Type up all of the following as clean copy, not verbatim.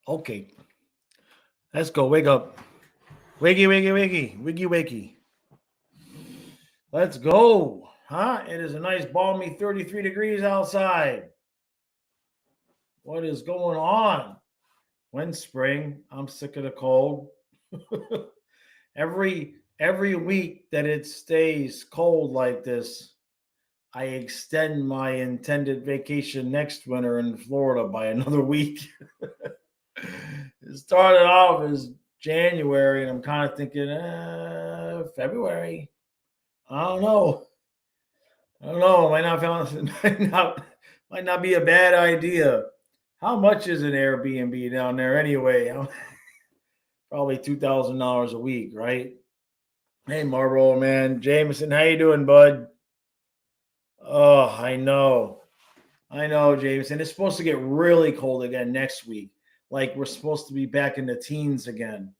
Okay, let's go. Wake up. Wakey, wakey, wakey. Wiggy, wakey. Let's go. Huh? It is a nice balmy 33 degrees outside. What is going on? When spring? I'm sick of the cold. every week that it stays cold like this, I extend my intended vacation next winter in Florida by another week. It started off as January, and I'm kind of thinking, February. I don't know. I don't know. Might not be a bad idea. How much is an Airbnb down there anyway? Probably $2,000 a week, right? Hey, Marlboro man, Jameson, how you doing, bud? Oh, I know, Jameson. It's supposed to get really cold again next week. Like we're supposed to be back in the teens again.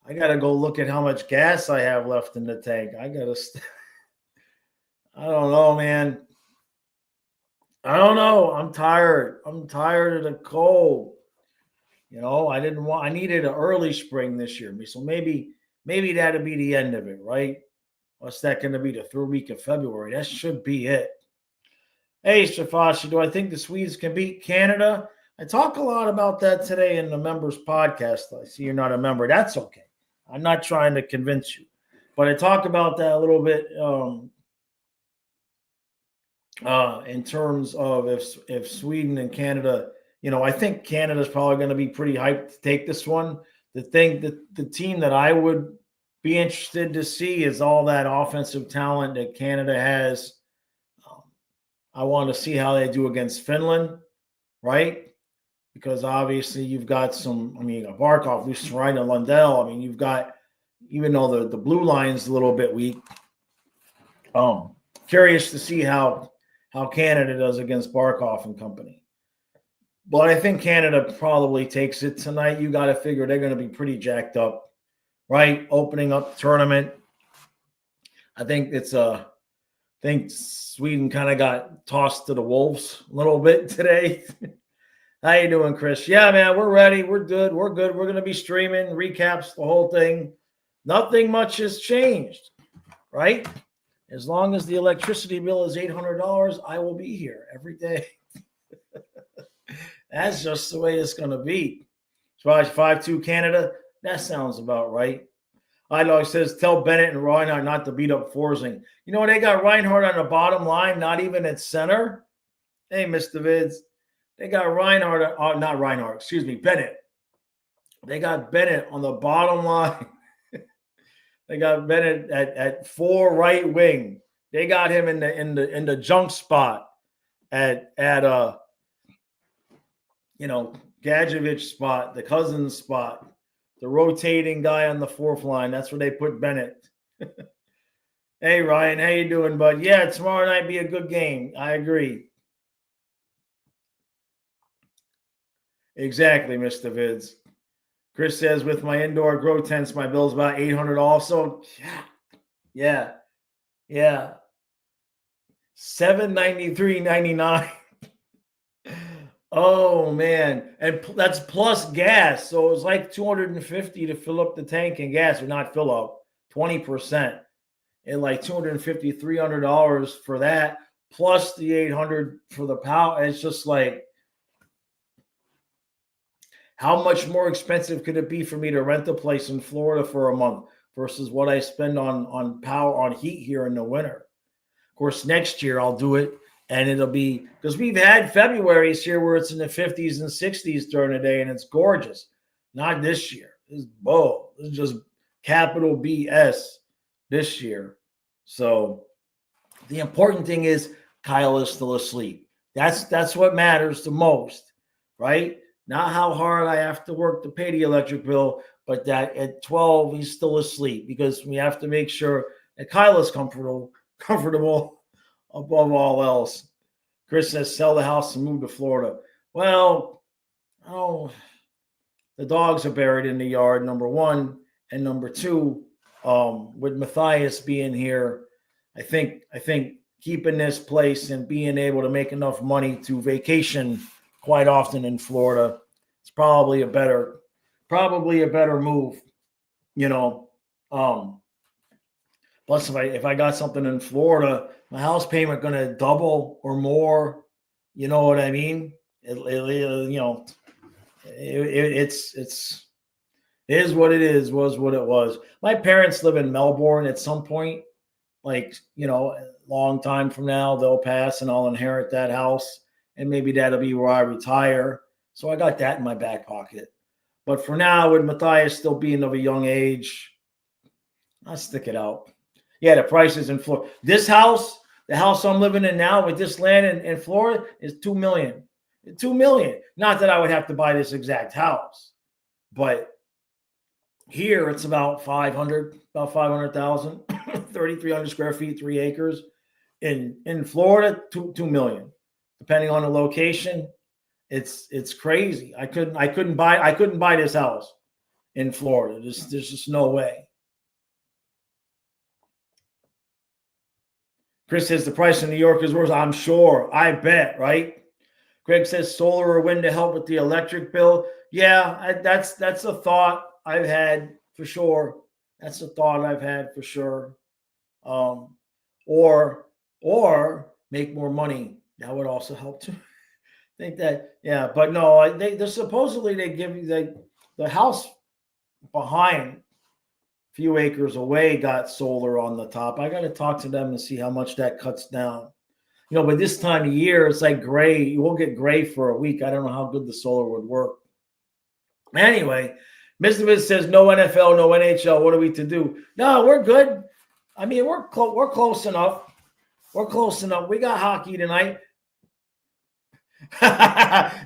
I gotta go look at how much gas I have left in the tank. I don't know, man. I don't know. I'm tired. I'm tired of the cold. I needed an early spring this year. So maybe that'll be the end of it, right? What's that going to be? The third week of February. That should be it. Hey, Shafashi, do I think the Swedes can beat Canada? I talk a lot about that today in the members podcast. I see you're not a member. That's okay. I'm not trying to convince you, but I talk about that a little bit in terms of if Sweden and Canada. I think Canada's probably going to be pretty hyped to take this one. The team that I would be interested to see is all that offensive talent that Canada has. I want to see how they do against Finland, right? Because obviously you've got you got Barkov, Lucian, and Lundell. You've got, even though the blue line's a little bit weak, curious to see how Canada does against Barkov and company. But I think Canada probably takes it tonight. You got to figure they're going to be pretty jacked up, right? Opening up the tournament. I think Sweden kind of got tossed to the wolves a little bit today. How you doing, Chris? Yeah, man, we're ready. We're good. We're going to be streaming recaps, the whole thing. Nothing much has changed, right? As long as the electricity bill is $800, I will be here every day. That's just the way it's going to be. 5-2 Canada. That sounds about right. Idog says, tell Bennett and Reinhardt not to beat up Forsing. They got Reinhardt on the bottom line, not even at center. Hey, Mr. Vids. They got Bennett. They got Bennett on the bottom line. They got Bennett at 4 right wing. They got him in the junk spot at Gadjevich spot, the Cousins spot. The rotating guy on the 4th line. That's where they put Bennett. Hey, Ryan. How you doing, bud? Yeah, tomorrow night be a good game. I agree. Exactly, Mr. Vids. Chris says, with my indoor grow tents, my bill's about $800 also. Yeah. $793.99. Oh, man. And that's plus gas. So it was like $250 to fill up the tank and gas, or not fill up, 20%. And like $250, $300 for that, plus the $800 for the power. It's just like, how much more expensive could it be for me to rent a place in Florida for a month versus what I spend on power, on heat here in the winter? Of course, next year I'll do it. And it'll be, because we've had Februaries here where it's in the 50s and 60s during the day and it's gorgeous. Not this year. This is just capital BS this year. So the important thing is Kyle is still asleep. That's what matters the most, right? Not how hard I have to work to pay the electric bill, but that at 12 he's still asleep, because we have to make sure that Kyle is comfortable above all else. Chris says, sell the house and move to Florida. Well, the dogs are buried in the yard, number one. And number two, with Matthias being here, I think keeping this place and being able to make enough money to vacation quite often in Florida, it's probably a better move, you know. Plus, if I got something in Florida, my house payment going to double or more. You know what I mean? It's it is what it is. Was what it was. My parents live in Melbourne. At some point, like, a long time from now, they'll pass and I'll inherit that house, and maybe that'll be where I retire. So I got that in my back pocket. But for now, with Matthias still being of a young age, I'll stick it out. Yeah, the prices in Florida. This house, the house I'm living in now with this land in Florida, is $2 million. $2 million. Not that I would have to buy this exact house, but here it's about 500,000, 3,300 square feet, 3 acres. In Florida, 2 million, depending on the location. It's crazy. I couldn't buy this house in Florida. There's just no way. Chris says the price in New York is worse. I'm sure. I bet, right? Greg says solar or wind to help with the electric bill. Yeah, that's a thought I've had for sure. That's a thought I've had for sure. Or make more money. That would also help too. I think that, yeah, but no, they're supposedly they give you the house behind, few acres away, got solar on the top. I got to talk to them and see how much that cuts down. But this time of year, it's like gray. You will get gray for a week. I don't know how good the solar would work. Anyway, Mr. Viz says no NFL, no NHL. What are we to do? No, we're good. I mean, we're close enough. We're close enough. We got hockey tonight.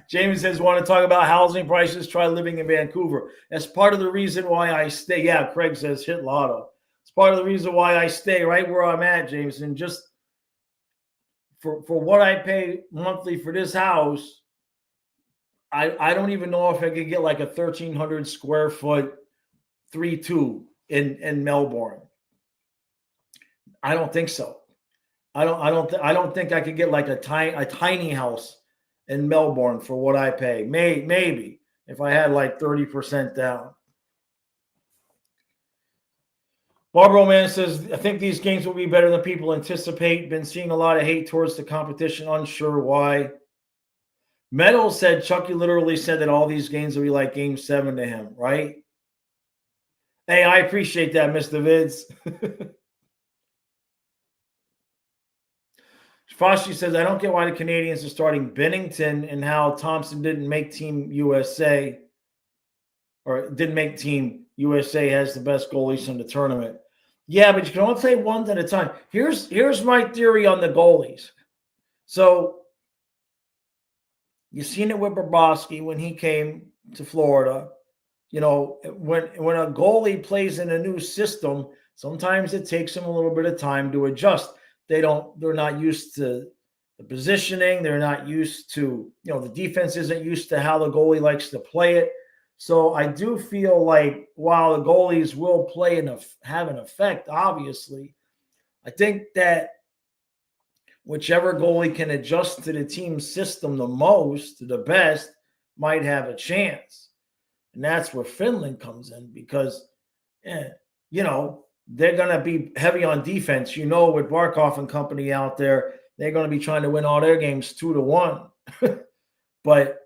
James says, want to talk about housing prices? Try living in Vancouver. That's part of the reason why I stay. Yeah, Craig says hit lotto. It's part of the reason why I stay right where I'm at, James. And just for what I pay monthly for this house, I don't even know if I could get like a 1,300 square foot 3-2 in Melbourne. I don't think so. I don't think I could get like a tiny house in Melbourne for what I pay. Maybe if I had like 30% down. Barbara Man says, I think these games will be better than people anticipate. Been seeing a lot of hate towards the competition. Unsure why. Metal said Chucky literally said that all these games will be like Game 7 to him, right? Hey, I appreciate that, Mr. Vids. Foshi says, I don't get why the Canadians are starting Bennington and how Thompson didn't make Team USA, or didn't make Team USA has the best goalies in the tournament. Yeah, but you can only play one at a time. Here's my theory on the goalies. So you've seen it with Bobrovsky when he came to Florida. When a goalie plays in a new system, sometimes it takes him a little bit of time to adjust. They're not used to the positioning. They're not used to, the defense isn't used to how the goalie likes to play it. So I do feel like while the goalies will play and have an effect, obviously, I think that whichever goalie can adjust to the team's system the most, the best, might have a chance. And that's where Finland comes in because, they're going to be heavy on defense. With Barkov and company out there, they're going to be trying to win all their games 2-1. But,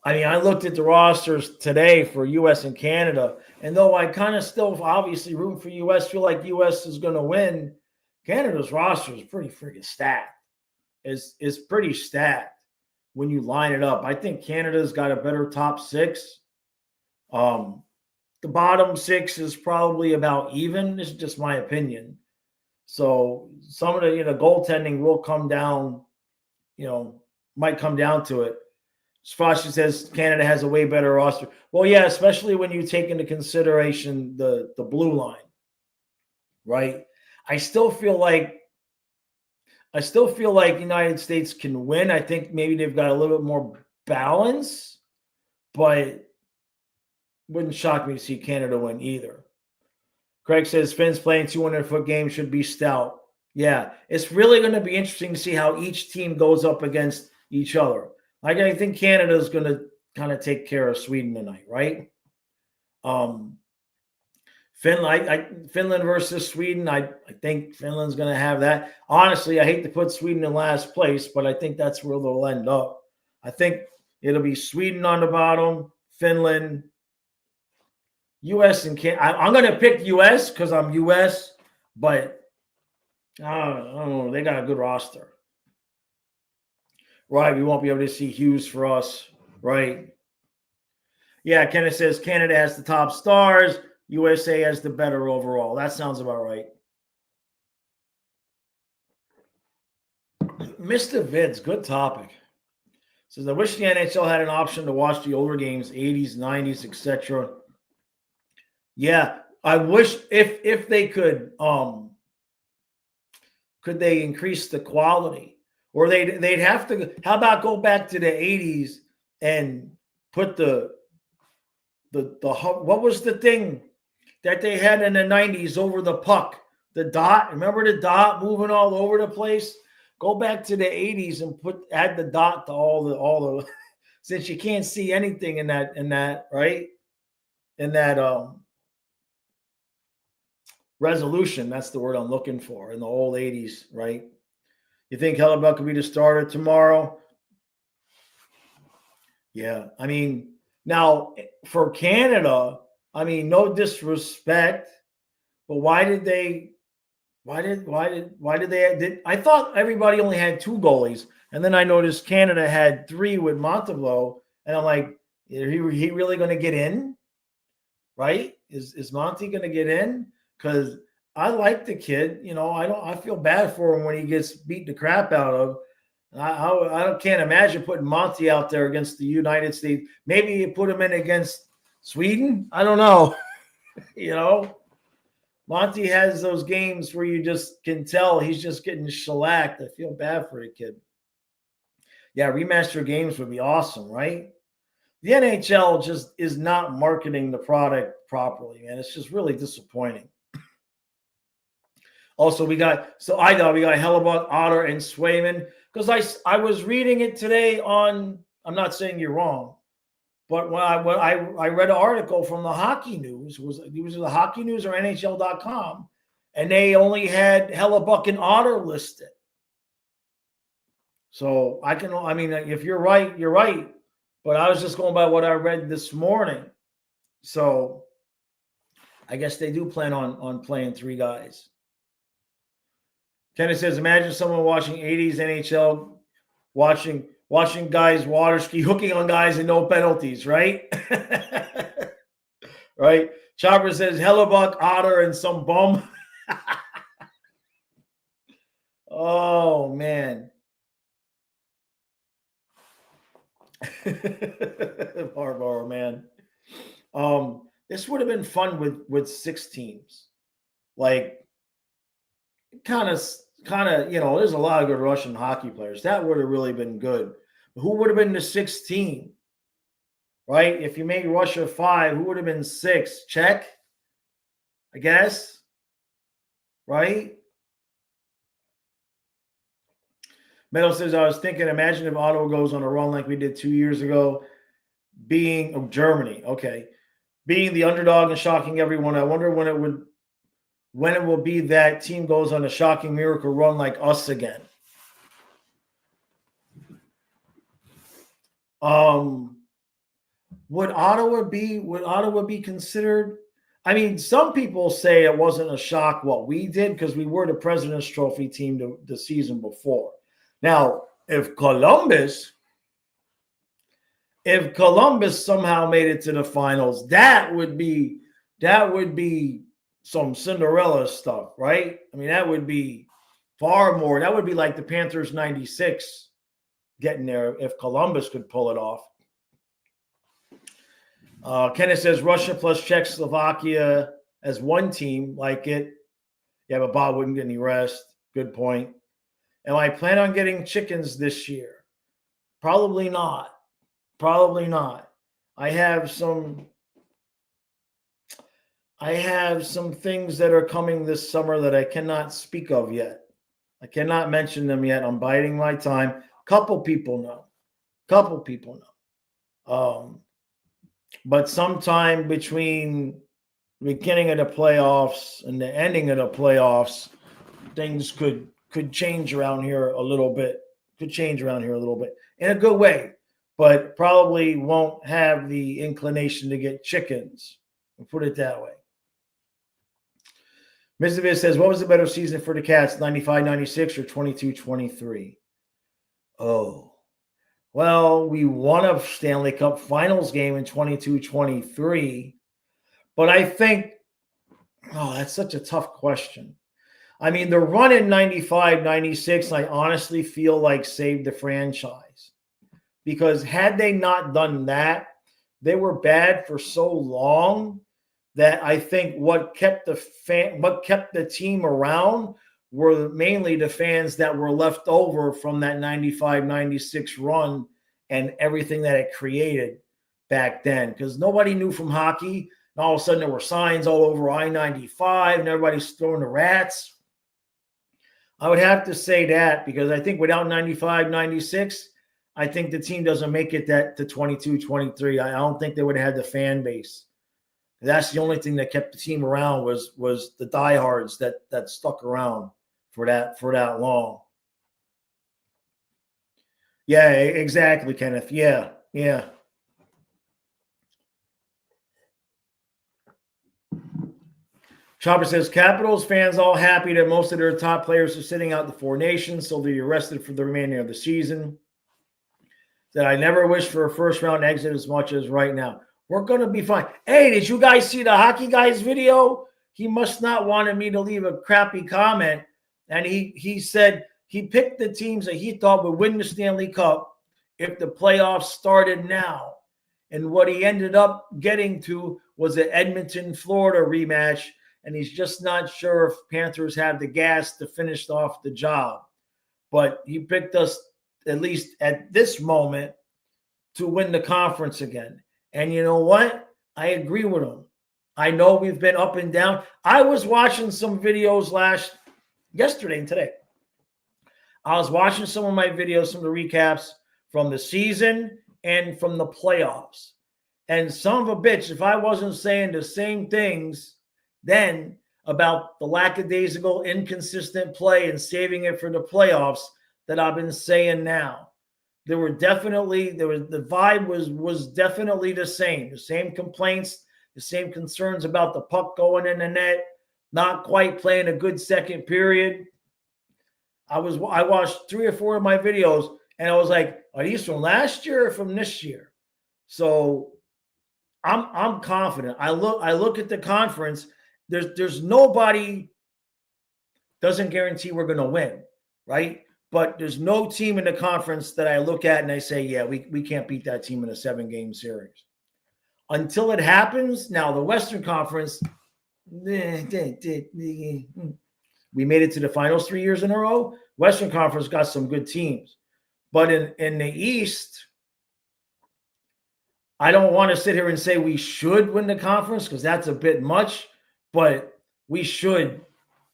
I looked at the rosters today for U.S. and Canada, and though I kind of still obviously root for U.S., feel like U.S. is going to win, Canada's roster is pretty freaking stacked. It's pretty stacked when you line it up. I think Canada's got a better top six. The bottom six is probably about even. This is just my opinion. So some of the goaltending will come down, might come down to it. Spashi says Canada has a way better roster. Well, yeah, especially when you take into consideration the blue line, right? I still feel like United States can win. I think maybe they've got a little bit more balance, but wouldn't shock me to see Canada win either. Craig says Finn's playing 200-foot games should be stout. Yeah, it's really going to be interesting to see how each team goes up against each other. I think Canada is going to kind of take care of Sweden tonight, right? Finland versus Sweden. I think Finland's going to have that. Honestly, I hate to put Sweden in last place, but I think that's where they'll end up. I think it'll be Sweden on the bottom, Finland, U.S. and Canada. I'm going to pick U.S. because I'm U.S., but I don't know. They got a good roster. Right, we won't be able to see Hughes for us, right? Yeah, Kenneth says Canada has the top stars. USA has the better overall. That sounds about right. Mr. Vids, good topic. Says, I wish the NHL had an option to watch the older games, 80s, 90s, etc. Yeah, I wish if they could they increase the quality? Or they'd have to, how about go back to the 80s and put the what was the thing that they had in the 90s over the puck? The dot. Remember the dot moving all over the place? Go back to the 80s and add the dot to all the since you can't see anything in that, right? In that resolution, that's the word I'm looking for, in the old 80s, right? You think Hellebuck could be the starter tomorrow? Yeah. I mean, now for Canada, I mean, no disrespect, but why did they I thought everybody only had 2 goalies, and then I noticed Canada had 3 with Montevaux, and I'm like, is he really going to get in? Right? Is Monty going to get in? Because I like the kid. You know, I feel bad for him when he gets beat the crap out of. I can't imagine putting Monty out there against the United States. Maybe you put him in against Sweden. I don't know. You know, Monty has those games where you just can tell he's just getting shellacked. I feel bad for the kid. Yeah, remaster games would be awesome, right? The NHL just is not marketing the product properly, man. It's just really disappointing. Also, we got Hellebuck, Otter, and Swayman. Because I was reading it today on, I'm not saying you're wrong, but when I read an article from the Hockey News, it was the Hockey News or NHL.com, and they only had Hellebuck and Otter listed. So if you're right, you're right. But I was just going by what I read this morning. So I guess they do plan on playing 3 guys. Kenneth says, imagine someone watching 80s NHL, watching guys water ski, hooking on guys and no penalties, right? Right? Chopper says, Hellebuck, Otter, and some bum. Oh, man. Barbara, man. This would have been fun with 6 teams. Like, kind of, there's a lot of good Russian hockey players. That would have really been good. Who would have been the 6th team? Right? If you made Russia 5, who would have been 6? Czech, I guess. Right? Meadow says, I was thinking, imagine if Ottawa goes on a run like we did 2 years ago, being Germany. Okay. Being the underdog and shocking everyone. I wonder when it will be that team goes on a shocking miracle run like us again. Would Ottawa be considered? I mean, some people say it wasn't a shock what we did because we were the President's Trophy team the season before. Now, if Columbus somehow made it to the finals, that would be some Cinderella stuff, right? I mean, that would be far more. That would be like the Panthers 96 getting there if Columbus could pull it off. Kenneth says Russia plus Czechoslovakia as one team, like it. Yeah, but Bob wouldn't get any rest. Good point. Am I planning on getting chickens this year? Probably not. Probably not. I have some things that are coming this summer that I cannot speak of yet. I cannot mention them yet. I'm biding my time. Couple people know. But sometime between the beginning of the playoffs and the ending of the playoffs, things could change around here a little bit. Could change around here a little bit in a good way, but probably won't have the inclination to get chickens. I'll put it that way. Mr. Viz says, what was the better season for the Cats, 95-96 or 22-23? Oh, well, we won a Stanley Cup Finals game in 22-23, but I think, that's such a tough question. I mean, the run in 95-96, I honestly feel like saved the franchise, because had they not done that, they were bad for so long that I think what kept the team around were mainly the fans that were left over from that 95-96 run and everything that it created back then. Because nobody knew from hockey. And all of a sudden there were signs all over I-95 and everybody's throwing the rats. I would have to say that, because I think without 95-96, I think the team doesn't make it to 22-23. I don't think they would have had the fan base. That's the only thing that kept the team around was the diehards that stuck around for that long. Yeah, exactly, Kenneth. Yeah. Chopper says, Capitals fans all happy that most of their top players are sitting out the Four Nations, so they'll be arrested for the remainder of the season. That I never wish for a first-round exit as much as right now. We're going to be fine. Hey, did you guys see the Hockey Guys video? He must not wanted me to leave a crappy comment. And he said he picked the teams that he thought would win the Stanley Cup if the playoffs started now. And what he ended up getting to was an Edmonton, Florida rematch. And he's just not sure if Panthers have the gas to finish off the job. But he picked us, at least at this moment, to win the conference again. And you know what? I agree with him. I know we've been up and down. I was watching some videos yesterday and today. I was watching some of my videos, some of the recaps from the season and from the playoffs. And son of a bitch, if I wasn't saying the same things then about the lackadaisical, inconsistent play and saving it for the playoffs that I've been saying now. The vibe was definitely the same complaints, the same concerns about the puck going in the net, not quite playing a good second period. I watched 3 or 4 of my videos and I was like, are these from last year or from this year? So I'm confident. I look at the conference. There's nobody, doesn't guarantee we're going to win, right? But there's no team in the conference that I look at and I say, yeah, we can't beat that team in a 7-game series. Until it happens, now the Western Conference, we made it to the finals 3 years in a row. Western Conference got some good teams. But in the East, I don't want to sit here and say we should win the conference because that's a bit much, but we should.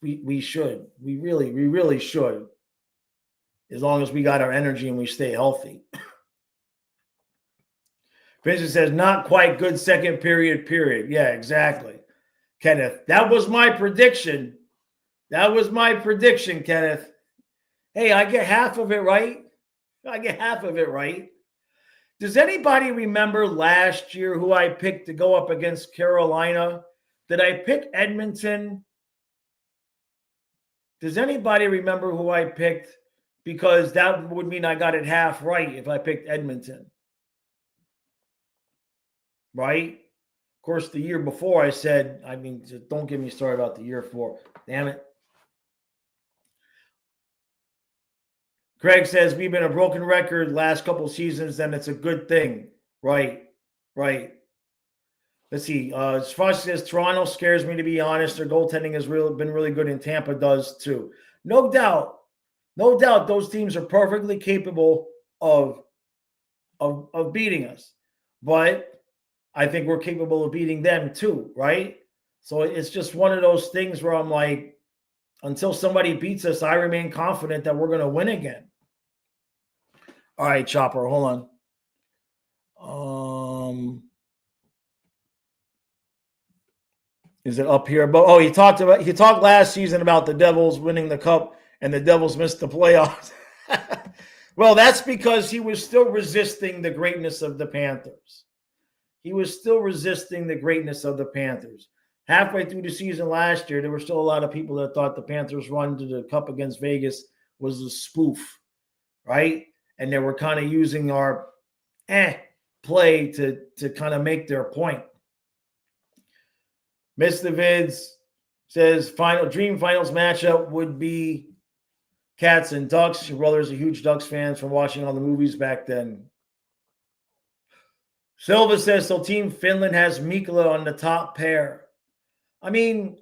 We should. We really should. As long as we got our energy and we stay healthy. Vincent says, not quite good second period. Yeah, exactly. Kenneth, that was my prediction. Kenneth. Hey, I get half of it right. Does anybody remember last year who I picked to go up against Carolina? Did I pick Edmonton? Does anybody remember who I picked? Because that would mean I got it half right if I picked Edmonton. Right? Of course, the year before I said, don't get me started about the year before. Damn it. Craig says, we've been a broken record last couple seasons, and it's a good thing. Right. Let's see. Sfosh says, Toronto scares me, to be honest. Their goaltending has been really good, and Tampa does too. No doubt, those teams are perfectly capable of beating us. But I think we're capable of beating them too, right? So it's just one of those things where I'm like, until somebody beats us, I remain confident that we're going to win again. All right, Chopper, hold on. Is it up here? But he talked last season about the Devils winning the cup and the Devils missed the playoffs. Well, that's because he was still resisting the greatness of the Panthers. He was still resisting the greatness of the Panthers. Halfway through the season last year, there were still a lot of people that thought the Panthers' run to the Cup against Vegas was a spoof, right? And they were kind of using our play to kind of make their point. Mr. Vids says dream finals matchup would be Cats and Ducks. Your brother's a huge Ducks fan from watching all the movies back then. Silva says, so Team Finland has Mikkola on the top pair. I mean,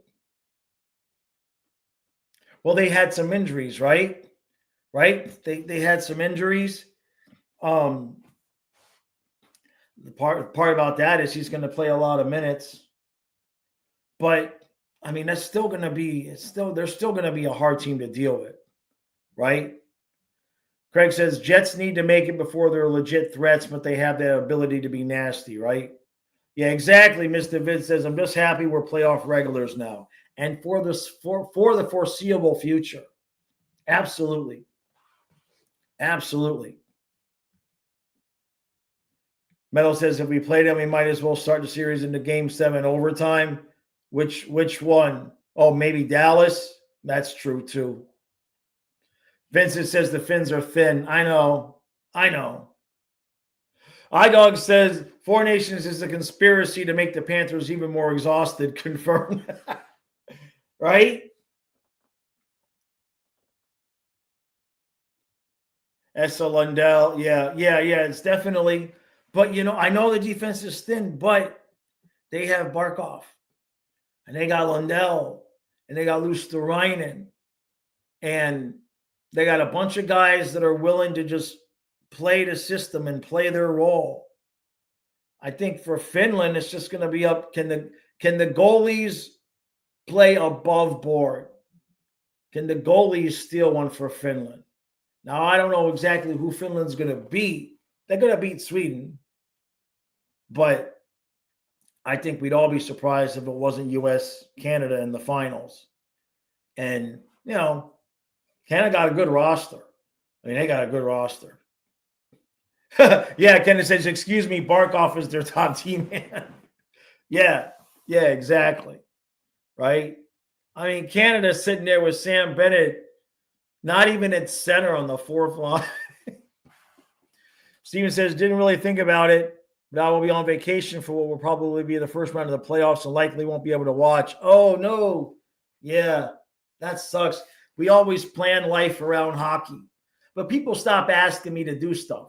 well, they had some injuries, right? They had some injuries. The part about that is he's going to play a lot of minutes. But I mean, that's still going to be they're still going to be a hard team to deal with, right? Craig says Jets need to make it before they're legit threats, but they have the ability to be nasty, right? Yeah, exactly. Mr. Vid says I'm just happy we're playoff regulars now, and for the foreseeable future. Absolutely. Meadow says if we play them, we might as well start the series into Game 7 overtime. Which one? Oh, maybe Dallas. That's true too. Vincent says the Finns are thin. I know. iDog says Four Nations is a conspiracy to make the Panthers even more exhausted. Confirmed. Right? Essa Lundell. Yeah. It's definitely. But, I know the defense is thin, but they have Barkov. And they got Lundell. And they got Luosterainen. And they got a bunch of guys that are willing to just play the system and play their role. I think for Finland, it's just going to be up. Can the goalies play above board? Can the goalies steal one for Finland? Now, I don't know exactly who Finland's going to beat. They're going to beat Sweden. But I think we'd all be surprised if it wasn't U.S., Canada in the finals. And, Canada got a good roster. I mean, they got a good roster. Yeah, Kenneth says, excuse me, Barkov is their top team man. Yeah, exactly. Right? I mean, Canada's sitting there with Sam Bennett, not even at center on the fourth line. Steven says, didn't really think about it, but I will be on vacation for what will probably be the first round of the playoffs and likely won't be able to watch. Oh, no. Yeah, that sucks. We always plan life around hockey. But people stop asking me to do stuff.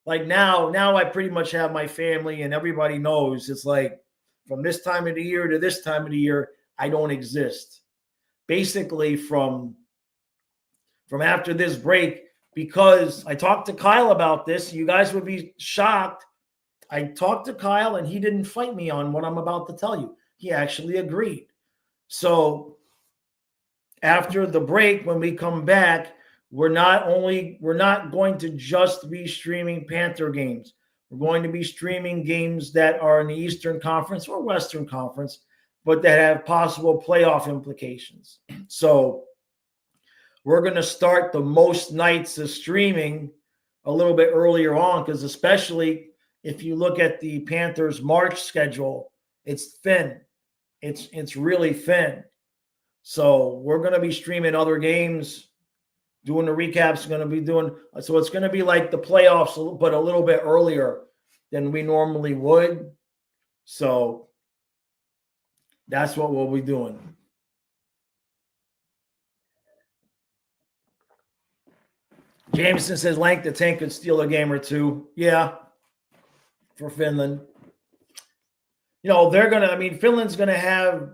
Like now I pretty much have my family and everybody knows it's like from this time of the year to this time of the year, I don't exist. Basically from after this break, because I talked to Kyle about this. You guys would be shocked. I talked to Kyle and he didn't fight me on what I'm about to tell you. He actually agreed. So after the break, when we come back, we're not going to just be streaming Panther games. We're going to be streaming games that are in the Eastern Conference or Western Conference, but that have possible playoff implications. So we're going to start the most nights of streaming a little bit earlier on, because especially if you look at the Panthers' March schedule, it's thin. It's really thin. So we're going to be streaming other games, doing the recaps. So it's going to be like the playoffs, but a little bit earlier than we normally would. So that's what we'll be doing. Jameson says Lank the Tank could steal a game or two. Yeah, for Finland. Finland's going to have,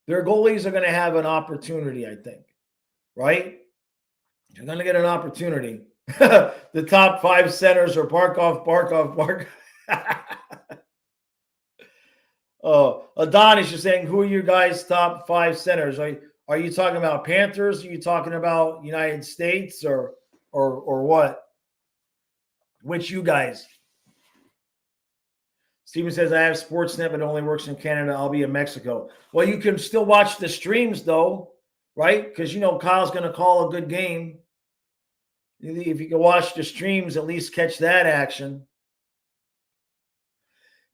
their goalies are going to have an opportunity, I think. Right? They're going to get an opportunity. The top 5 centers are Barkov. Adonis is saying, who are you guys' top 5 centers? Are you talking about Panthers? Are you talking about United States or what? Which you guys? Steven says, I have Sportsnet, but it only works in Canada. I'll be in Mexico. Well, you can still watch the streams, though, right? Because, Kyle's going to call a good game. If you can watch the streams, at least catch that action.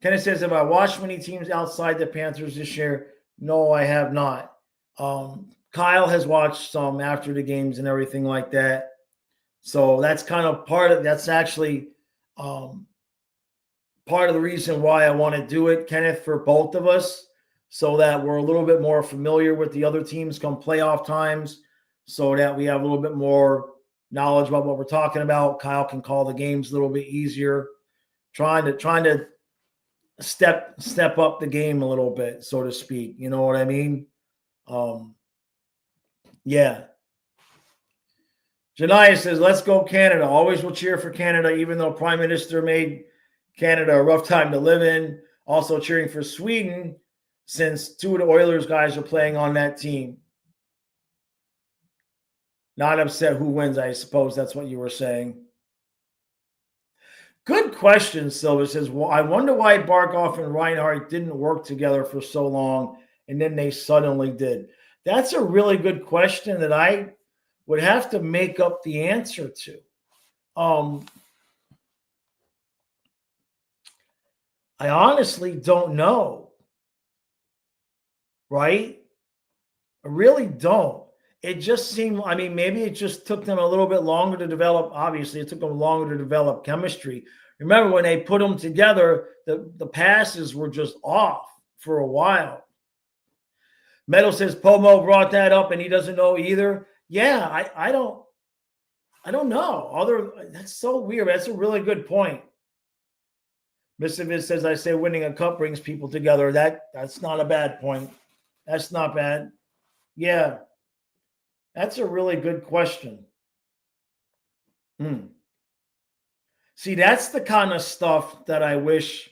Kenneth says, have I watched many teams outside the Panthers this year? No, I have not. Kyle has watched some after the games and everything like that. So that's kind of that's actually part of the reason why I want to do it, Kenneth, for both of us, so that we're a little bit more familiar with the other teams come playoff times, so that we have a little bit more knowledge about what we're talking about. Kyle can call the games a little bit easier, trying to step up the game a little bit, so to speak. You know what I mean? Yeah. Janaya says, let's go Canada. Always will cheer for Canada, even though Prime Minister made Canada a rough time to live in. Also cheering for Sweden, since two of the Oilers guys are playing on that team. Not upset who wins, I suppose that's what you were saying. Good question, Silva says, well, I wonder why Barkov and Reinhart didn't work together for so long, and then they suddenly did. That's a really good question that I would have to make up the answer to. I honestly don't know, right? I really don't. It just seemed, maybe it just took them a little bit longer to develop. Obviously, it took them longer to develop chemistry. Remember, when they put them together, the passes were just off for a while. Metal says Pomo brought that up and he doesn't know either. Yeah, I don't know. That's so weird. That's a really good point. Mr. Viz says, I say winning a cup brings people together. That's not a bad point. That's not bad. Yeah. That's a really good question. See, that's the kind of stuff that I wish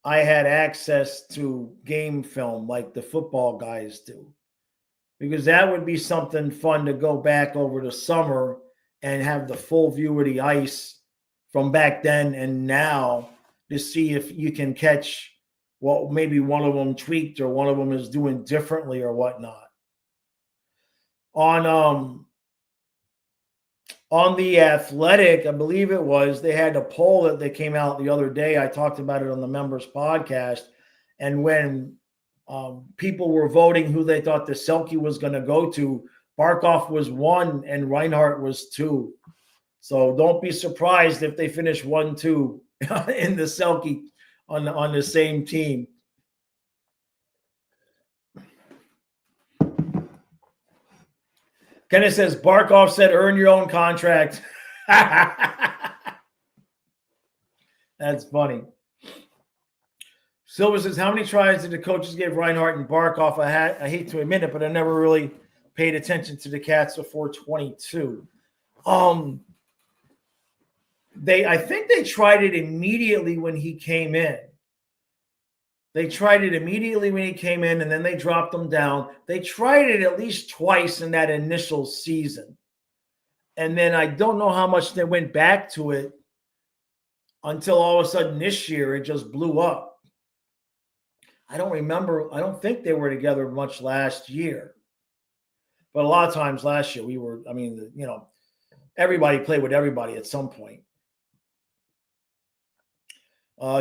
I had access to game film like the football guys do. Because that would be something fun to go back over the summer and have the full view of the ice from back then and now to see if you can catch what maybe one of them tweaked or one of them is doing differently or whatnot. On the Athletic, I believe it was, they had a poll that they came out the other day. I talked about it on the members podcast. And when people were voting who they thought the Selke was going to go to, Barkov was 1 and Reinhart was 2. So don't be surprised if they finish 1-2 in the Selke on the same team. Kenneth says, Barkov said, earn your own contract. That's funny. Silver says, how many tries did the coaches give Reinhart and Barkov? I hate to admit it, but I never really paid attention to the Cats before 22. I think they tried it immediately when he came in. They tried it immediately when he came in, and then they dropped him down. They tried it at least twice in that initial season. And then I don't know how much they went back to it until all of a sudden this year it just blew up. I don't remember. I don't think they were together much last year. But a lot of times last year everybody played with everybody at some point.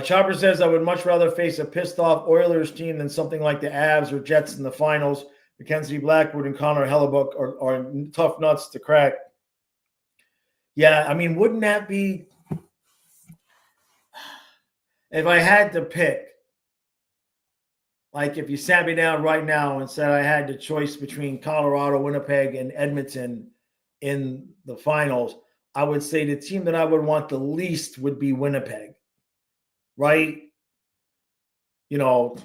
Chopper says, I would much rather face a pissed-off Oilers team than something like the Avs or Jets in the finals. Mackenzie Blackwood and Connor Hellebuck are tough nuts to crack. Yeah, wouldn't that be – if I had to pick, like if you sat me down right now and said I had the choice between Colorado, Winnipeg, and Edmonton in the finals, I would say the team that I would want the least would be Winnipeg. Right? No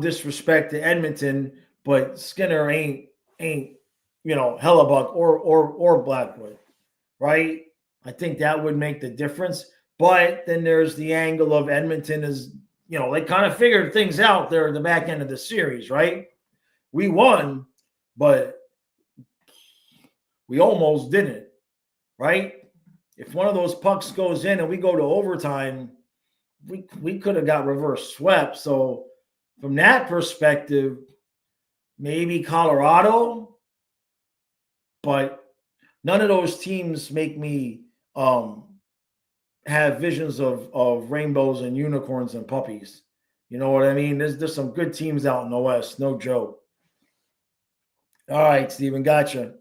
disrespect to Edmonton, but Skinner ain't Hellebuck or Blackwood, right? I think that would make the difference. But then there's the angle of Edmonton is, they kind of figured things out there at the back end of the series, right? We won, but we almost didn't, right? If one of those pucks goes in and we go to overtime, we could have got reverse swept. So from that perspective, maybe Colorado, but none of those teams make me have visions of rainbows and unicorns and puppies. You know what I mean? There's some good teams out in the West, no joke. All right, Steven, gotcha.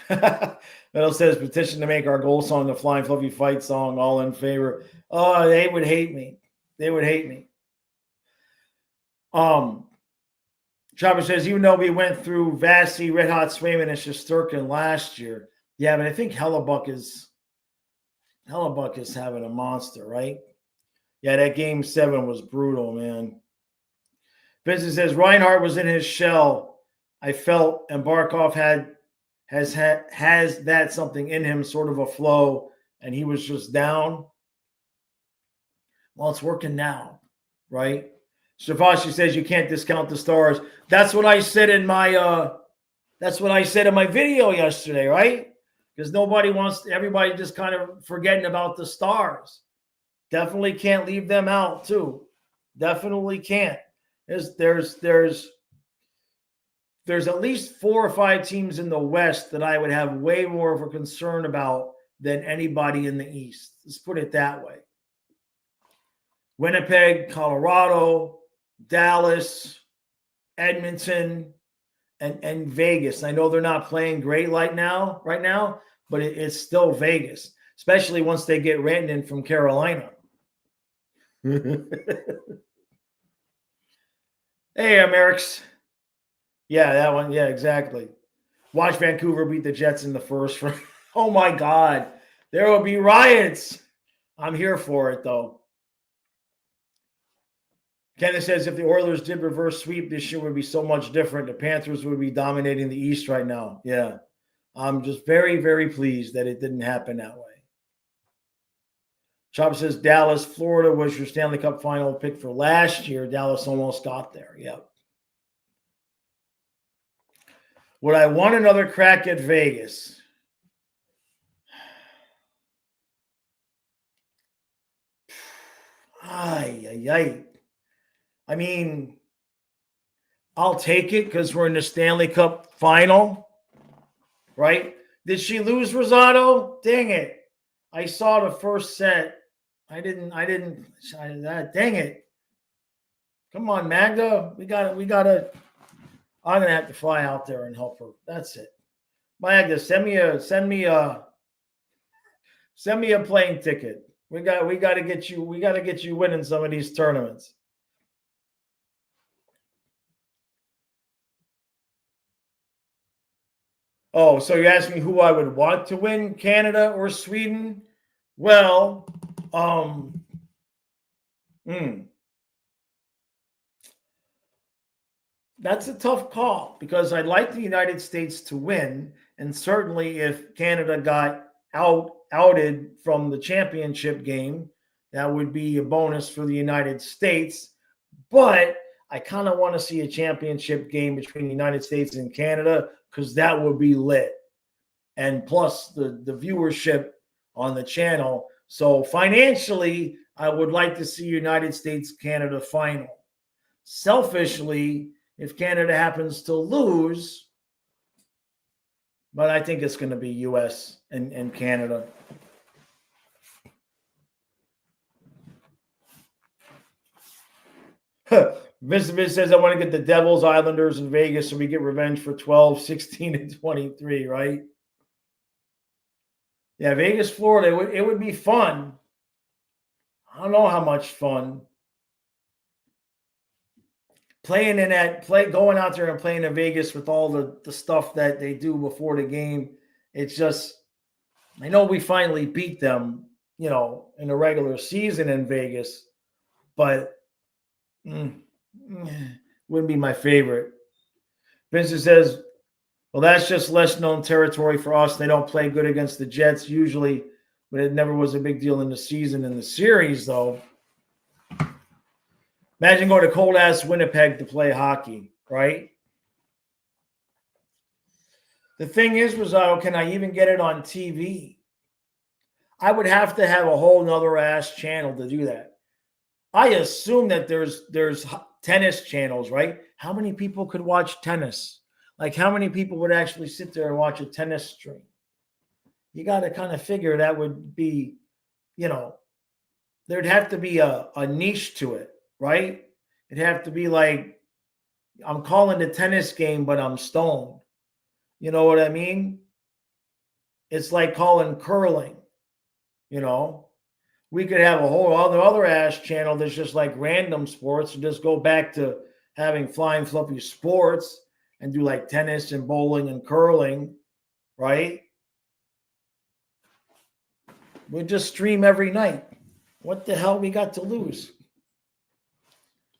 Metal says petition to make our goal song the Flying Fluffy fight song. All in favor? Oh, they would hate me. They would hate me. Chopper says even though we went through Vasi, Red Hot Swayman, and Shesterkin last year, yeah, but I think Hellebuck is having a monster, right? Yeah, that game 7 was brutal, man. Vincent says Reinhardt was in his shell. I felt, and Barkov has that something in him, sort of a flow, and he was just down. Well, it's working now, right? Shavashi says you can't discount the stars. That's what I said in my video yesterday, right? Because everybody just kind of forgetting about the stars. Definitely can't leave them out too. Definitely can't. There's at least 4 or 5 teams in the West that I would have way more of a concern about than anybody in the East. Let's put it that way. Winnipeg, Colorado, Dallas, Edmonton, and Vegas. I know they're not playing great right now, but it's still Vegas, especially once they get Rantanen from Carolina. Hey, Americs. Yeah, that one. Yeah, exactly. Watch Vancouver beat the Jets in the first. Oh, my God. There will be riots. I'm here for it, though. Kenneth says if the Oilers did reverse sweep this year, would be so much different. The Panthers would be dominating the East right now. Yeah. I'm just very, very pleased that it didn't happen that way. Chop says Dallas, Florida was your Stanley Cup final pick for last year. Dallas almost got there. Yep. Would I want another crack at Vegas? I mean, I'll take it because we're in the Stanley Cup final, right? Did she lose Rosado? Dang it. I saw the first set. Dang it. Come on, Magda. We gotta I'm gonna have to fly out there and help her. That's it. Magda, send me a plane ticket. We gotta get you winning some of these tournaments. Oh, so you're asking who I would want to win, Canada or Sweden? Well, that's a tough call because I'd like the United States to win, and certainly if Canada got outed from the championship game, that would be a bonus for the United States. But I kind of want to see a championship game between the United States and Canada because that would be lit. And plus the viewership on the channel. So financially, I would like to see United States-Canada final. Selfishly, if Canada happens to lose, but I think it's going to be U.S. and Canada. Vince says, I want to get the Devils, Islanders, and Vegas so we get revenge for 12, 16, and 23, right? Yeah, Vegas, Florida, it would be fun. I don't know how much fun. Going out there and playing in Vegas with all the stuff that they do before the game. It's just, I know we finally beat them, in the regular season in Vegas, but wouldn't be my favorite. Vincent says, well, that's just less known territory for us. They don't play good against the Jets usually, but it never was a big deal in the season. In the series, though, imagine going to cold-ass Winnipeg to play hockey, right? The thing is, Rosado, can I even get it on TV? I would have to have a whole nother ass channel to do that. I assume that there's tennis channels, right? How many people could watch tennis? Like how many people would actually sit there and watch a tennis stream? You got to kind of figure that would be, there'd have to be a niche to it, right? It'd have to be like, I'm calling the tennis game, but I'm stoned. You know what I mean? It's like calling curling, We could have a whole other ass channel that's just like random sports and just go back to having flying fluffy sports and do like tennis and bowling and curling, right? We'll just stream every night. What the hell we got to lose?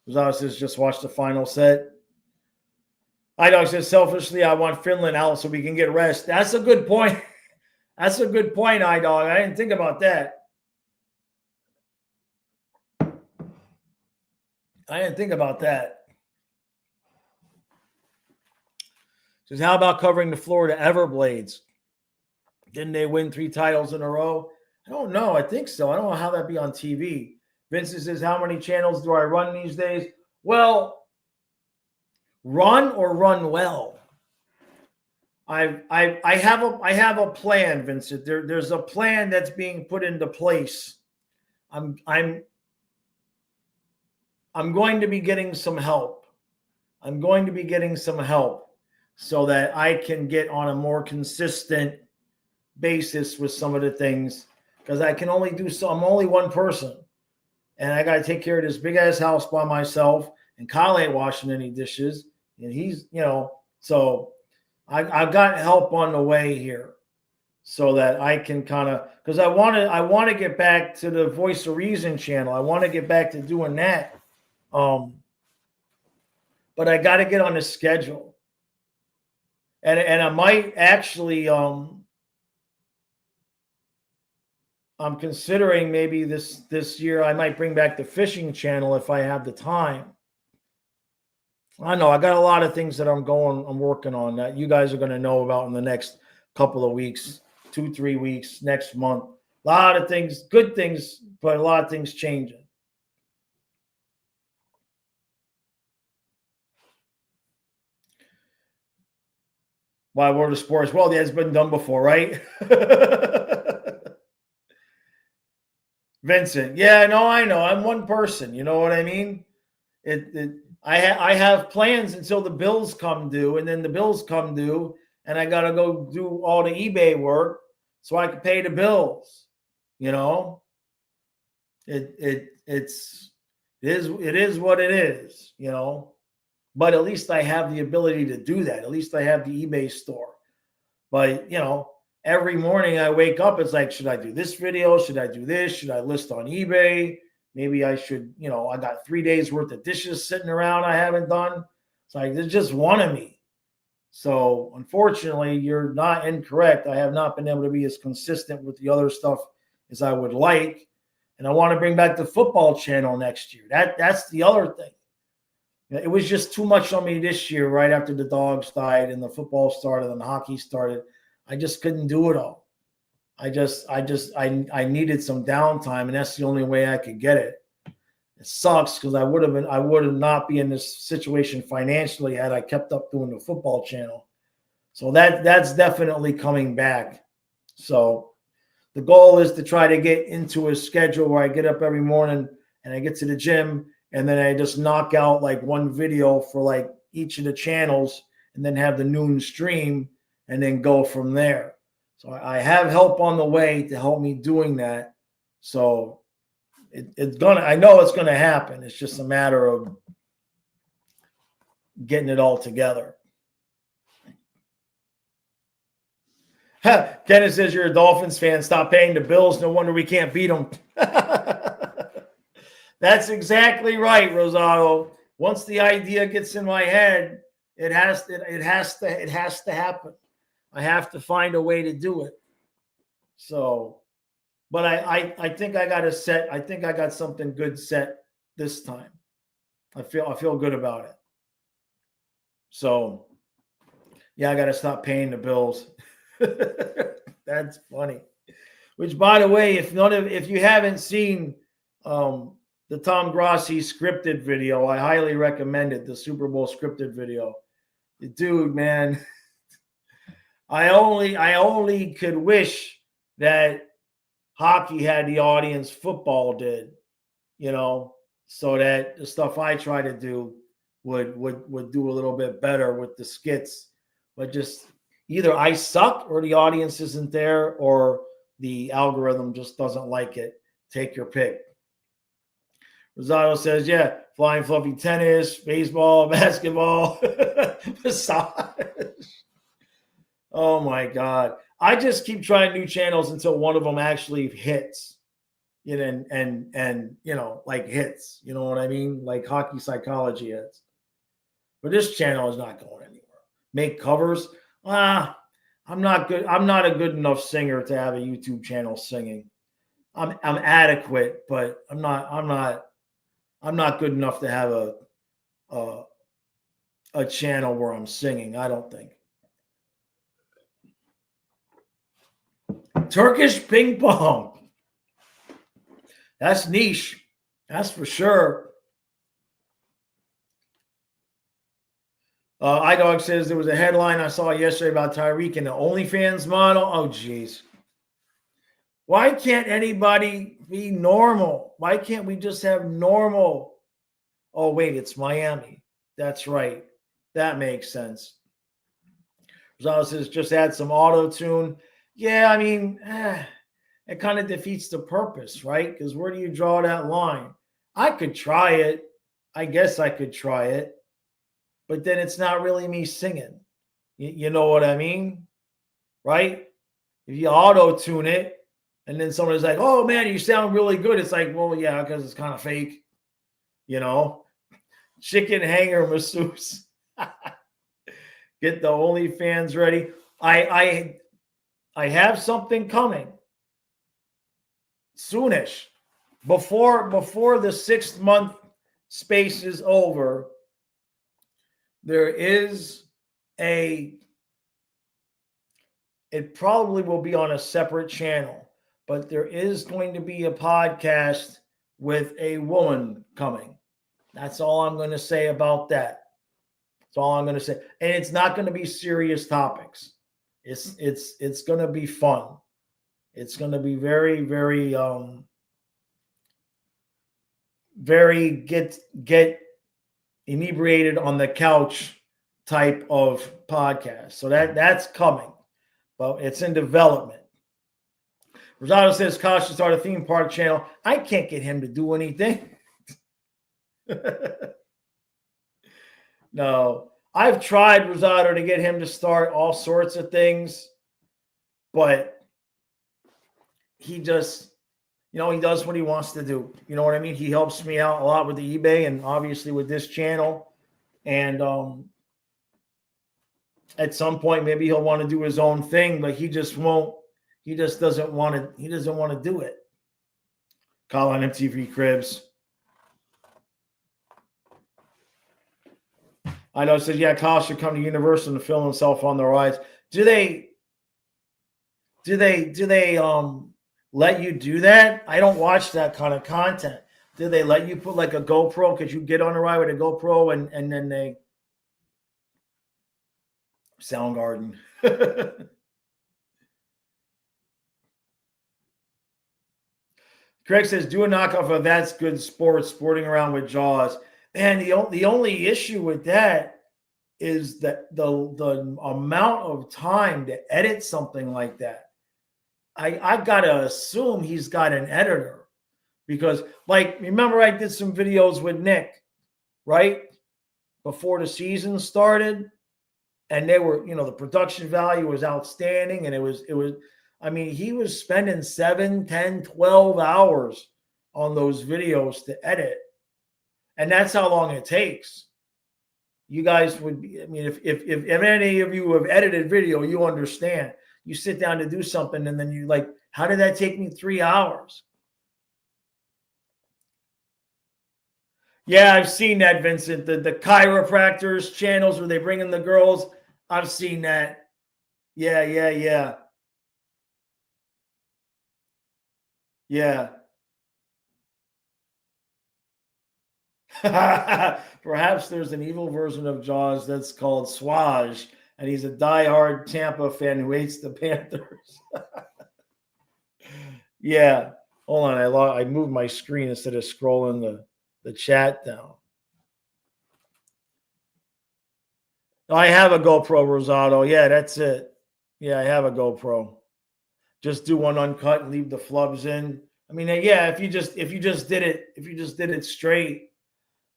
Rosado says just watch the final set. iDog says selfishly, I want Finland out so we can get rest. That's a good point. That's a good point, iDog. I didn't think about that. Says, how about covering the Florida Everblades? Didn't they win 3 titles in a row? I don't know. I think so. I don't know how that'd be on TV. Vincent says, how many channels do I run these days? Well, run or run well. I have a plan, Vincent. There's a plan that's being put into place. I'm going to be getting some help. So that I can get on a more consistent basis with some of the things, because I can only do so. I'm only one person, and I got to take care of this big ass house by myself. And Kyle ain't washing any dishes, and he's, so I've got help on the way here, so that I can kind of, because I want to get back to the Voice of Reason channel. I want to get back to doing that, but I got to get on the schedule. And I might actually, I'm considering maybe this year I might bring back the fishing channel if I have the time. I know I got a lot of things that I'm working on that you guys are going to know about in the next couple of weeks, 2-3 weeks, next month. A lot of things, good things, but a lot of things changing. Why World of Sports? Well, that's been done before, right? Vincent, yeah, no, I know. I'm one person. You know what I mean? I have plans until the bills come due, and then the bills come due, and I got to go do all the eBay work so I can pay the bills. It is what it is. But at least I have the ability to do that. At least I have the eBay store. But, every morning I wake up, it's like, should I do this video? Should I do this? Should I list on eBay? Maybe I should, I got 3 days worth of dishes sitting around I haven't done. It's like, there's just one of me. So unfortunately, you're not incorrect. I have not been able to be as consistent with the other stuff as I would like. And I want to bring back the football channel next year. That's the other thing. It was just too much on me this year, right after the dogs died and the football started and the hockey started. I just couldn't do it all. I needed some downtime, and that's the only way I could get it. It sucks because I would have not be in this situation financially had I kept up doing the football channel. So that's definitely coming back. So the goal is to try to get into a schedule where I get up every morning and I get to the gym, and then I just knock out like one video for like each of the channels, and then have the noon stream, and then go from there. So I have help on the way to help me doing that. So I know it's gonna happen. It's just a matter of getting it all together. Kenneth says you're a Dolphins fan. Stop paying the bills. No wonder we can't beat them. That's exactly right, Rosado. Once the idea gets in my head, it has to happen. I have to find a way to do it. So, but I think I got a set. I think I got something good set this time. I feel good about it. So, yeah, I got to stop paying the bills. That's funny. Which, by the way, if you haven't seen the Tom Grossi scripted video, I highly recommend it. The Super Bowl scripted video, dude, man. I only could wish that hockey had the audience football did, so that the stuff I try to do would do a little bit better with the skits. But just either I suck or the audience isn't there or the algorithm just doesn't like it. Take your pick. Rosado says, yeah, flying fluffy tennis, baseball, basketball, massage. Oh my God. I just keep trying new channels until one of them actually hits. And like hits. You know what I mean? Like hockey psychology hits. But this channel is not going anywhere. Make covers. I'm not good. I'm not a good enough singer to have a YouTube channel singing. I'm adequate, but I'm not good enough to have a channel where I'm singing. I don't think. Turkish ping pong. That's niche. That's for sure. iDog says there was a headline I saw yesterday about Tyreek and the OnlyFans model. Oh, geez. Why can't anybody be normal? Why can't we just have normal? Oh, wait, it's Miami. That's right. That makes sense. Rosado says just add some auto-tune. Yeah, I mean, it kind of defeats the purpose, right? Because where do you draw that line? I could try it. I guess I could try it. But then it's not really me singing. You know what I mean? Right? If you auto-tune it, and then somebody's like, oh, man, you sound really good. It's like, well, yeah, because it's kind of fake. Chicken hanger masseuse. Get the OnlyFans ready. I have something coming soonish. Before the 6-month space is over, there is it probably will be on a separate channel, but there is going to be a podcast with a woman coming. That's all I'm going to say about that. That's all I'm going to say. And it's not going to be serious topics. It's going to be fun. It's going to be very, very, very get inebriated on the couch type of podcast. So that's coming, but it's in development. Rosado says, Kosh should start a theme park channel. I can't get him to do anything. No, I've tried, Rosado, to get him to start all sorts of things, but he just, he does what he wants to do. You know what I mean? He helps me out a lot with the eBay and obviously with this channel. And at some point, maybe he'll want to do his own thing, but he just won't. He just doesn't want to. He doesn't want to do it. Call on MTV Cribs. I know. Says, yeah, Kyle should come to Universal and film himself on the rides. Do they let you do that? I don't watch that kind of content. Do they let you put like a GoPro? Could you get on the ride with a GoPro and then they Soundgarden? Craig says, do a knockoff of That's Good Sports, sporting around with Jaws. And the only issue with that is that the amount of time to edit something like that. I gotta assume he's got an editor, because, like, remember I did some videos with Nick, right, before the season started, and they were, the production value was outstanding, and it was. I mean, he was spending 7, 10, 12 hours on those videos to edit, and that's how long it takes. You guys would be. I mean, if any of you have edited video, you understand. You sit down to do something, and then you like, how did that take me 3 hours? Yeah, I've seen that, Vincent. The chiropractors channels where they bring in the girls. I've seen that. Yeah. Yeah. Perhaps there's an evil version of Jaws that's called Swaj, and he's a diehard Tampa fan who hates the Panthers. Yeah. Hold on. I moved my screen instead of scrolling the chat down. I have a GoPro, Rosado. Yeah, that's it. Yeah, I have a GoPro. Just do one uncut and leave the flubs in. I mean, yeah, if you just did it straight,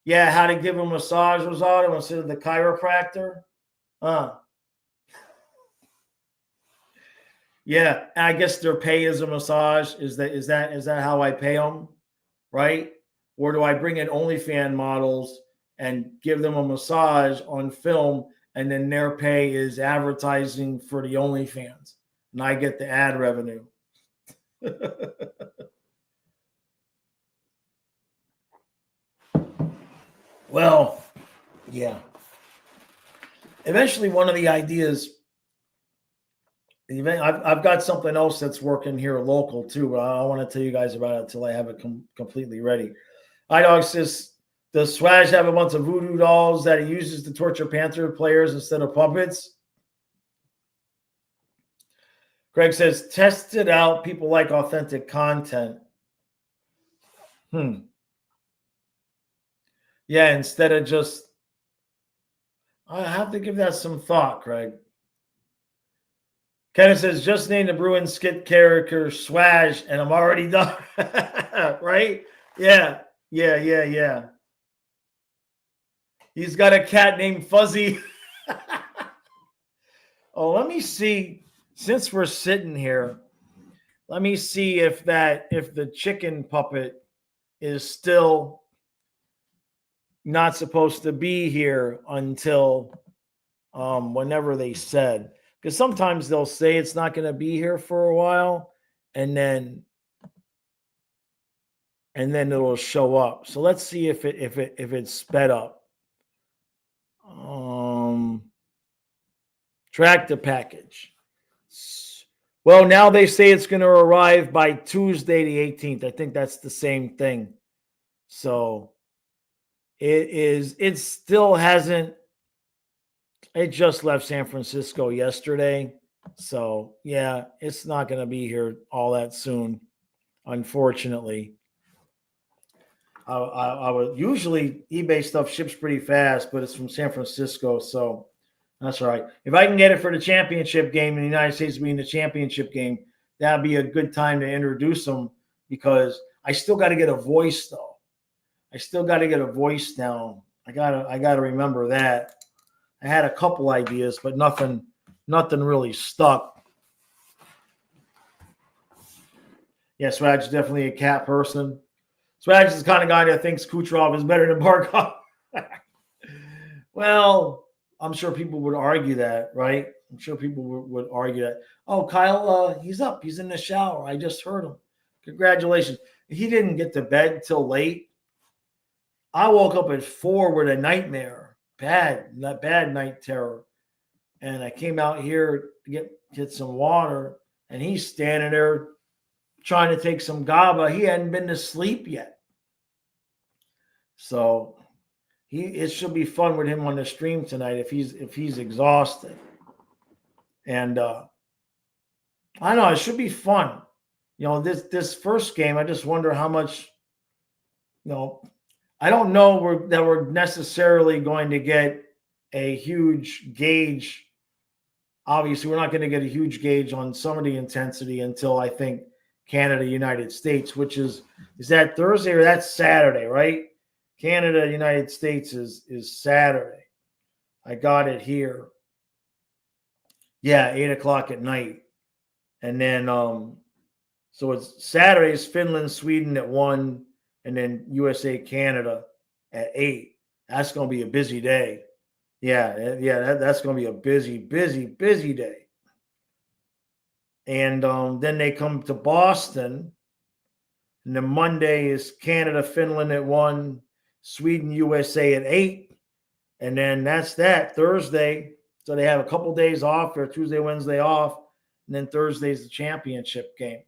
yeah, how to give a massage, Rosado, instead of the chiropractor. Yeah, and I guess their pay is a massage. Is that how I pay them, right? Or do I bring in OnlyFans models and give them a massage on film, and then their pay is advertising for the OnlyFans, and I get the ad revenue? Well, yeah. Eventually, one of the ideas. I've got something else that's working here local too, but I don't want to tell you guys about it until I have it completely ready. iDog says, does Swash have a bunch of voodoo dolls that he uses to torture Panther players instead of puppets? Greg says, test it out. People like authentic content. Yeah, instead of just, I have to give that some thought, Craig. Kenneth says, just name the Bruins skit character Swash, and I'm already done. Right? Yeah. He's got a cat named Fuzzy. Oh, let me see. Since we're sitting here, let me see if the chicken puppet is still not supposed to be here until whenever they said. Because sometimes they'll say it's not going to be here for a while, and then it'll show up. So let's see if it's sped up. Track the package. Well, now they say it's going to arrive by Tuesday the 18th. I think that's the same thing. So it still hasn't. It just left San Francisco yesterday. So yeah, it's not going to be here all that soon, unfortunately. I would usually eBay stuff ships pretty fast, but it's from San Francisco, so that's all right. If I can get it for the championship game in the United States being the championship game, that'd be a good time to introduce them, because I still got to get a voice though. I still got to get a voice down. I gotta remember that. I had a couple ideas, but nothing really stuck. Yeah, Swag is definitely a cat person. Swag is the kind of guy that thinks Kucherov is better than Barkov. Well, I'm sure people would argue that, right? I'm sure people would argue that. Oh, Kyle, he's up. He's in the shower. I just heard him. Congratulations. He didn't get to bed till late. I woke up at 4 with a nightmare. Bad night terror. And I came out here to get some water, and he's standing there trying to take some GABA. He hadn't been to sleep yet. So it should be fun with him on the stream tonight if he's exhausted. And I don't know, it should be fun. You know, this first game, I just wonder how much, I don't know that we're necessarily going to get a huge gauge. Obviously, we're not going to get a huge gauge on some of the intensity until I think Canada, United States, which is that Thursday or that's Saturday, right? Canada, United States is Saturday. I got it here. Yeah, 8:00 at night. And then so it's Saturday's Finland, Sweden at 1, and then USA, Canada at 8. That's going to be a busy day. Yeah, that's going to be a busy day. And then they come to Boston, and then Monday is Canada, Finland at 1, Sweden, USA at 8, and then that's that. Thursday, so they have a couple days off, or Tuesday, Wednesday off, and then Thursday's the championship game.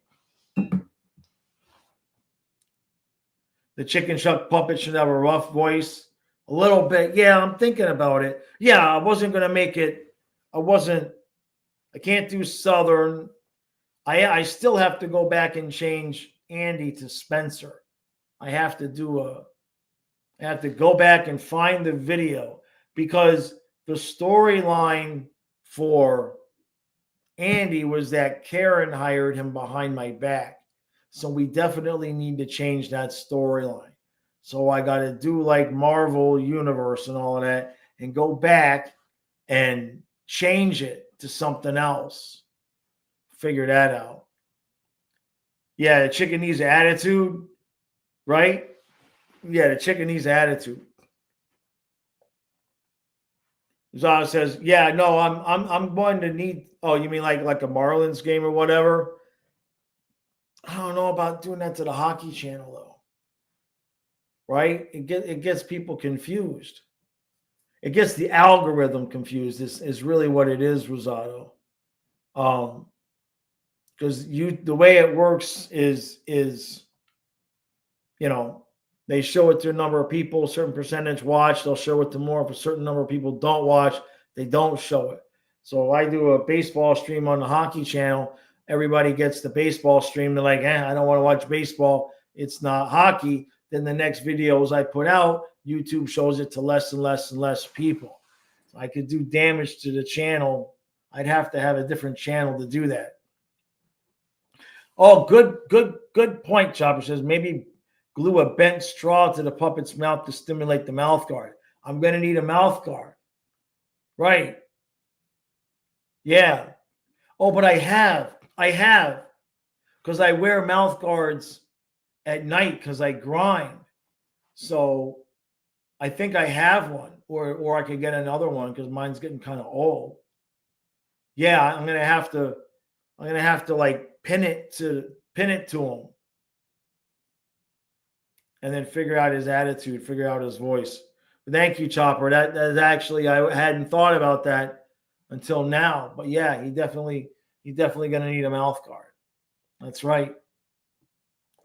The Chicken Chuck puppet should have a rough voice. A little bit. Yeah, I'm thinking about it. Yeah, I wasn't going to make it. I can't do Southern. I still have to go back and change Andy to Spencer. I have to go back and find the video because the storyline for Andy was that Karen hired him behind my back. So we definitely need to change that storyline. So I got to do like Marvel Universe and all of that and go back and change it to something else. Figure that out. Yeah, the chicken needs attitude, right? Yeah, the chicken needs attitude. Zara says, "Yeah, no, I'm going to need." Oh, you mean like a Marlins game or whatever? I don't know about doing that to the hockey channel though. Right? It gets people confused. It gets the algorithm confused. Is really what it is, Rosado. Because the way it works is they show it to a number of people, a certain percentage watch, they'll show it to more. If a certain number of people don't watch, they don't show it. So if I do a baseball stream on the hockey channel, everybody gets the baseball stream. They're like, I don't want to watch baseball. It's not hockey. Then the next videos I put out, YouTube shows it to less and less and less people. So I could do damage to the channel. I'd have to have a different channel to do that. Oh, good point, Chopper says. Maybe glue a bent straw to the puppet's mouth to stimulate the mouth guard. I'm going to need a mouth guard. Right. Yeah. Oh, but I have. Because I wear mouth guards at night because I grind. So I think I have one. Or I could get another one because mine's getting kind of old. Yeah, I'm going to have to like pin it to him. And then figure out his attitude, figure out his voice. But thank you, Chopper. That actually, I hadn't thought about that until now. But yeah, he's definitely going to need a mouth guard. That's right.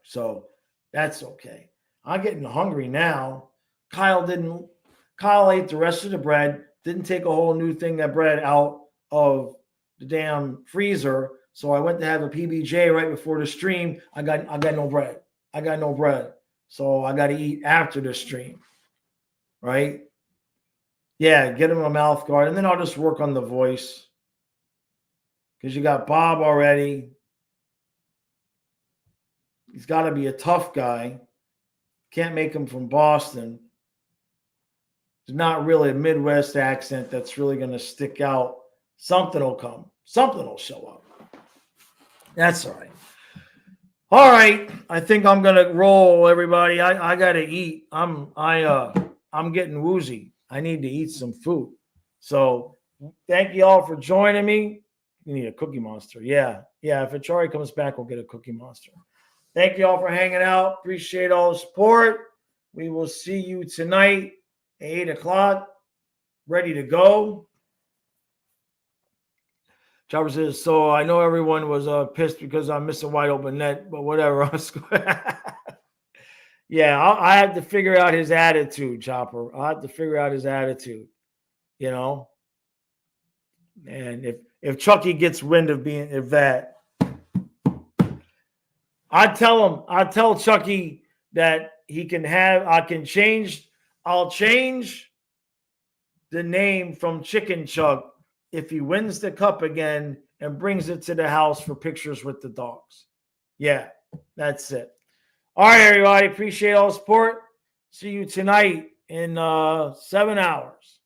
So that's okay. I'm getting hungry now. Kyle ate the rest of the bread, didn't take a whole new thing of bread out of the damn freezer. So I went to have a PBJ right before the stream. I got no bread. So I got to eat after the stream, right? Yeah, get him a mouth guard. And then I'll just work on the voice. Because you got Bob already. He's got to be a tough guy. Can't make him from Boston. There's not really a Midwest accent that's really going to stick out. Something will come. Something will show up. That's all right. All right, I think I'm gonna roll, everybody. I gotta eat. I'm getting woozy. I need to eat some food. So thank you all for joining me. You need a Cookie Monster. Yeah. If Achari comes back, we'll get a Cookie Monster. Thank you all for hanging out. Appreciate all the support. We will see you tonight at 8 o'clock. Ready to go. Chopper says, so I know everyone was pissed because I'm missing wide open net, but whatever. Yeah, I have to figure out his attitude, Chopper. I'll have to figure out his attitude, And if Chucky gets wind of that, I'll tell Chucky that I'll change the name from Chicken Chuck if he wins the cup again and brings it to the house for pictures with the dogs. Yeah, that's it. All right, everybody. Appreciate all the support. See you tonight in 7 hours.